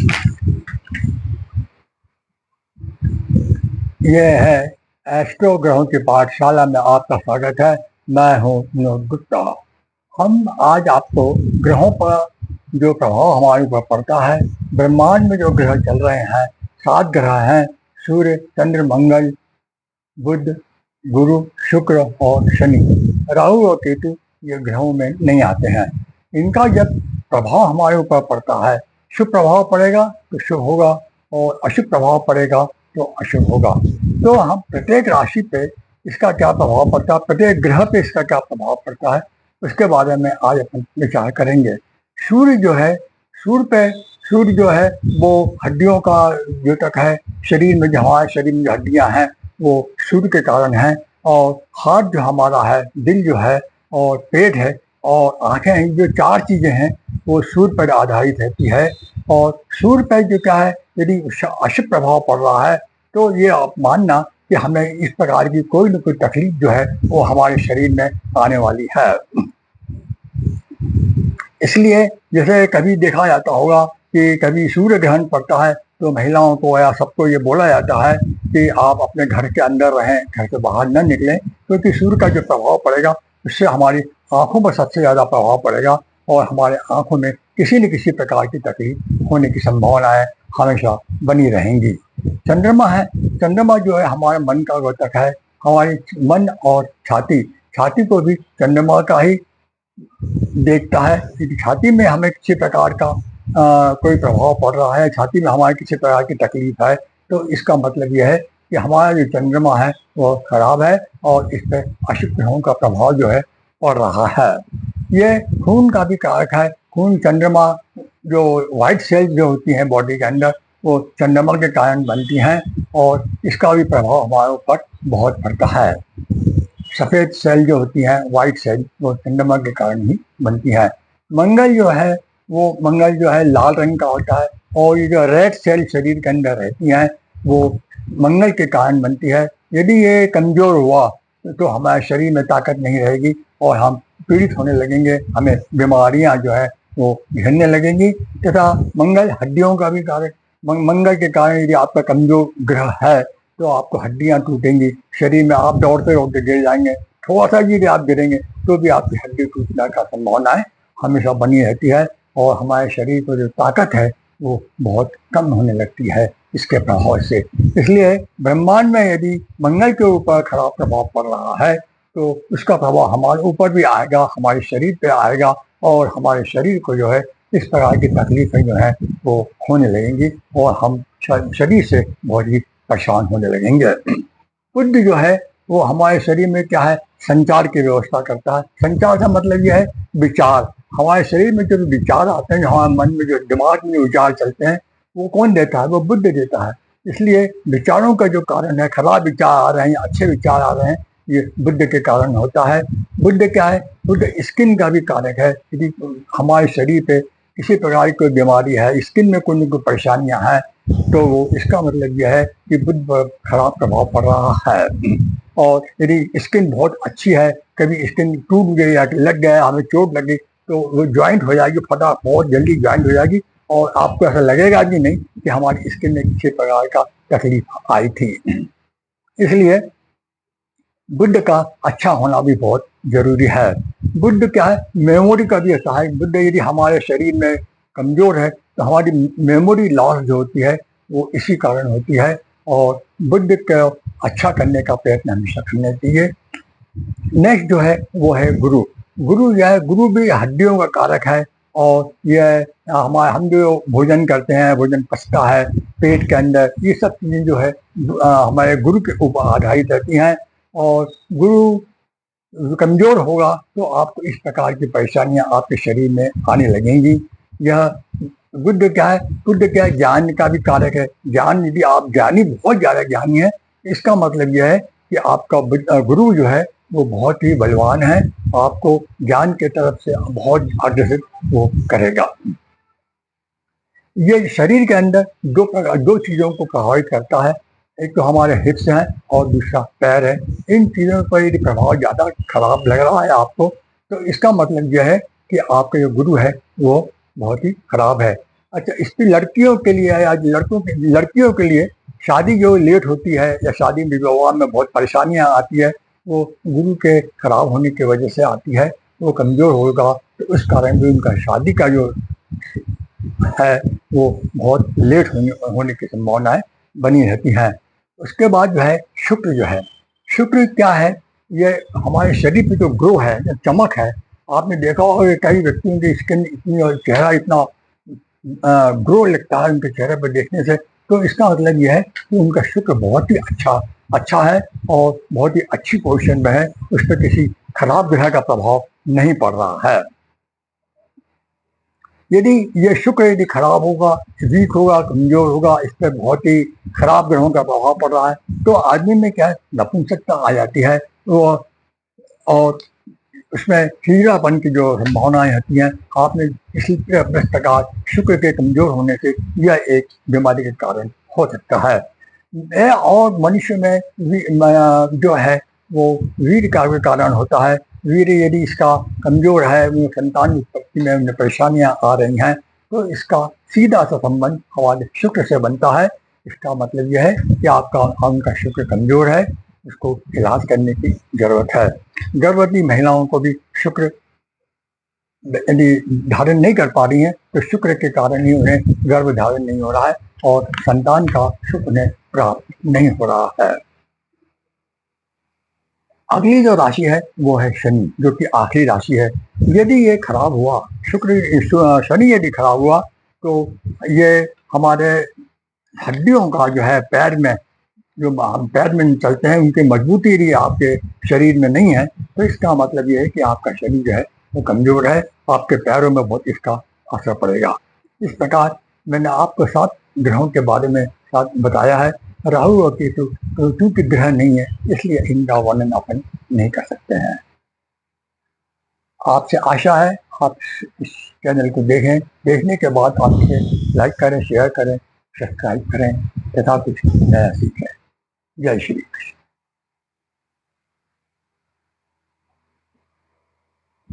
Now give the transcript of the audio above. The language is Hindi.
ये है एस्ट्रो ग्रहों की पाठशाला में आपका स्वागत है। मैं हूँ विनोद गुप्ता। हम आज आपको ग्रहों पर जो प्रभाव हमारे ऊपर पड़ता है, ब्रह्मांड में जो ग्रह चल रहे हैं, 7 ग्रह हैं, सूर्य, चंद्र, मंगल, बुध, गुरु, शुक्र और शनि। राहु और केतु ये ग्रहों में नहीं आते हैं। इनका जब प्रभाव हमारे ऊपर पड़ता है, शुभ प्रभाव पड़ेगा तो शुभ होगा और अशुभ प्रभाव पड़ेगा तो अशुभ होगा। तो हम प्रत्येक राशि पे इसका क्या प्रभाव पड़ता है, प्रत्येक ग्रह पे इसका क्या प्रभाव पड़ता है, उसके बारे में आज अपन विचार करेंगे। सूर्य जो है, सूर्य जो है वो हड्डियों का द्योतक है। शरीर में जो हमारे शरीर में जो हड्डियां हैं वो सूर्य के कारण है। और हार्ट जो हमारा है, दिल जो है और पेट है और आंखें हैं, जो 4 चीजें हैं वो सूर्य पर आधारित रहती है। और सूर्य पर जो क्या है, यदि अशुभ प्रभाव पड़ रहा है तो ये आप मानना कि हमें इस प्रकार की कोई न कोई तकलीफ जो है वो हमारे शरीर में आने वाली है। इसलिए जैसे कभी देखा जाता होगा कि कभी सूर्य ग्रहण पड़ता है तो महिलाओं को या सबको ये बोला जाता है कि आप अपने घर के अंदर रहें, घर से बाहर न निकलें, क्योंकि सूर्य का जो प्रभाव पड़ेगा उससे हमारी आंखों पर सबसे ज़्यादा प्रभाव पड़ेगा और हमारे आंखों में किसी न किसी प्रकार की तकलीफ होने की संभावनाएं हमेशा बनी रहेंगी। चंद्रमा है, चंद्रमा जो है हमारे मन का द्योतक है। हमारे मन और छाती को भी चंद्रमा का ही देखता है कि छाती में हमें किसी प्रकार का कोई प्रभाव पड़ रहा है, छाती में हमारे किसी प्रकार की तकलीफ है, तो इसका मतलब यह है कि हमारा जो चंद्रमा है वो खराब है और इस पर अशुभ ग्रहों का प्रभाव जो है पड़ रहा है। ये खून का भी कारक है। खून, चंद्रमा जो व्हाइट सेल्स जो होती हैं बॉडी के अंदर वो चंद्रमा के कारण बनती हैं और इसका भी प्रभाव हमारे ऊपर बहुत पड़ता है। सफ़ेद सेल जो होती हैं, व्हाइट सेल, वो चंद्रमा के कारण ही बनती हैं। मंगल जो है लाल रंग का होता है और ये जो रेड सेल शरीर के अंदर रहती हैं वो मंगल के कारण बनती है। यदि ये कमजोर हुआ तो हमारे शरीर में ताकत नहीं रहेगी और हम पीड़ित होने लगेंगे, हमें बीमारियां जो है वो घेरने लगेंगी। तथा मंगल हड्डियों का भी कारक, मंगल के कारण यदि आपका कमजोर ग्रह है तो आपको हड्डियां टूटेंगी, शरीर में आप दौड़ते दौड़ते गिर जाएंगे, थोड़ा सा यदि आप गिरेंगे तो भी आपकी हड्डी टूटने का संभावनाएं हमेशा बनी रहती है और हमारे शरीर पर जो ताकत है वो बहुत कम होने लगती है इसके प्रभाव से। इसलिए ब्रह्मांड में यदि मंगल के ऊपर खराब प्रभाव पड़ रहा है तो उसका प्रभाव हमारे ऊपर भी आएगा, हमारे शरीर पे आएगा और हमारे शरीर को जो है इस प्रकार की तकलीफें जो है वो होने लगेंगी और हम शरीर से बहुत ही परेशान होने लगेंगे। बुद्ध जो है वो हमारे शरीर में क्या है, संचार की व्यवस्था करता है। संचार का मतलब यह है विचार। हमारे शरीर में जो विचार आते हैं, हमारे मन में जो दिमाग में विचार चलते हैं, वो कौन देता है? वो बुद्ध देता है। इसलिए विचारों का जो कारण है, खराब विचार आ रहे हैं या अच्छे विचार आ रहे हैं, ये बुद्ध के कारण होता है। बुद्ध क्या है? बुद्ध स्किन का भी कारक है। यदि हमारे शरीर पे किसी प्रकार की कोई बीमारी है, स्किन में कोई न कोई परेशानियां हैं, तो वो इसका मतलब यह है कि बुद्ध पर खराब प्रभाव पड़ रहा है। और यदि स्किन बहुत अच्छी है, कभी स्किन टूट गई या लग गया, हमें चोट लगी, तो वो ज्वाइंट हो जाएगी, फटाफट बहुत जल्दी ज्वाइंट हो जाएगी और आपको ऐसा लगेगा कि नहीं कि हमारी स्किन में किसी प्रकार का तकलीफ आई थी। इसलिए बुद्ध का अच्छा होना भी बहुत जरूरी है। बुद्ध क्या है? मेमोरी का भी ऐसा है। बुद्ध यदि हमारे शरीर में कमजोर है तो हमारी मेमोरी लॉस जो होती है वो इसी कारण होती है और बुद्ध को अच्छा करने का प्रयत्न हमेशा करना चाहिए। नेक्स्ट जो है वो है गुरु। गुरु जो है, गुरु भी हड्डियों का कारक है और यह हम जो भोजन करते हैं, भोजन पचता है पेट के अंदर, ये सब चीज़ें जो है हमारे गुरु के ऊपर आधारित रहती हैं। और गुरु कमजोर होगा तो आपको इस प्रकार की परेशानियां आपके शरीर में आने लगेंगी। यह बुद्ध क्या है? बुद्ध क्या है? ज्ञान का भी कारक है। ज्ञान, यदि आप ज्ञानी, बहुत ज्यादा ज्ञानी है, इसका मतलब यह है कि आपका गुरु जो है वो बहुत ही बलवान है, आपको ज्ञान के तरफ से बहुत अग्रसित वो करेगा। ये शरीर के अंदर दो चीजों को प्रभावित करता है। एक तो हमारे हिप्स हैं और दूसरा पैर है। इन चीज़ों पर यदि प्रभाव ज़्यादा खराब लग रहा है आपको तो इसका मतलब यह है कि आपका जो गुरु है वो बहुत ही खराब है। अच्छा, इसकी लड़कियों के लिए या लड़कियों के लिए शादी जो लेट होती है या शादी विवाह में बहुत परेशानियां आती है, वो गुरु के खराब होने की वजह से आती है। वो कमजोर होगा तो उस कारण भी उनका शादी का जो है वो बहुत लेट होने की संभावनाएं बनी रहती हैं। उसके बाद जो है शुक्र जो है, शुक्र क्या है, ये हमारे शरीर पे जो ग्रो है, जो चमक है, आपने देखा होगा कि कई व्यक्तियों की स्किन इतनी और चेहरा इतना ग्रो लगता है उनके चेहरे पर देखने से। तो इसका मतलब यह है कि उनका शुक्र बहुत ही अच्छा है और बहुत ही अच्छी पोजीशन में है, उस पर किसी खराब ग्रह का प्रभाव नहीं पड़ रहा है। यदि ये शुक्र यदि खराब होगा, वीक होगा, कमजोर होगा, इस पर बहुत ही खराब ग्रहों का प्रभाव पड़ रहा है, तो आदमी में क्या है, नपुंसकता आ जाती है और उसमें हीरापन की जो संभावनाएं होती हैं। आपने इसी प्रकार शुक्र के कमजोर होने से यह एक बीमारी के कारण हो सकता है। और मनुष्य में जो है वो वीर का कारण होता है। वीर यदि इसका कमजोर है, वो संतान उत्पत्ति में उन्हें परेशानियां आ रही हैं, तो इसका सीधा सा संबंध हमारे शुक्र से बनता है। इसका मतलब यह है कि उनका शुक्र कमजोर है, उसको इलाज करने की जरूरत है। गर्भवती महिलाओं को भी शुक्र यदि धारण नहीं कर पा रही हैं, तो शुक्र के कारण ही उन्हें गर्भ धारण नहीं हो रहा है और संतान का सुख उन्हें प्राप्त नहीं हो रहा है। अगली जो राशि है वो है शनि, जो कि आखिरी राशि है। यदि ये खराब हुआ, शनि यदि खराब हुआ, तो ये हमारे हड्डियों का जो है पैर में, जो पैर में चलते हैं, उनकी मजबूती यदि आपके शरीर में नहीं है, तो इसका मतलब ये है कि आपका शरीर जो है वो कमजोर है, आपके पैरों में बहुत इसका असर पड़ेगा। इस प्रकार मैंने आपको 7 ग्रहों के बारे में बताया है। राहु और केतु क्योंकि ग्रह नहीं है, इसलिए इनका वर्णन अपन नहीं कर सकते हैं। आपसे आशा है आप इस चैनल को देखें, देखने के बाद आप इसे लाइक करें, शेयर करें, सब्सक्राइब करें तथा कुछ नया सीखें। जय श्री कृष्ण।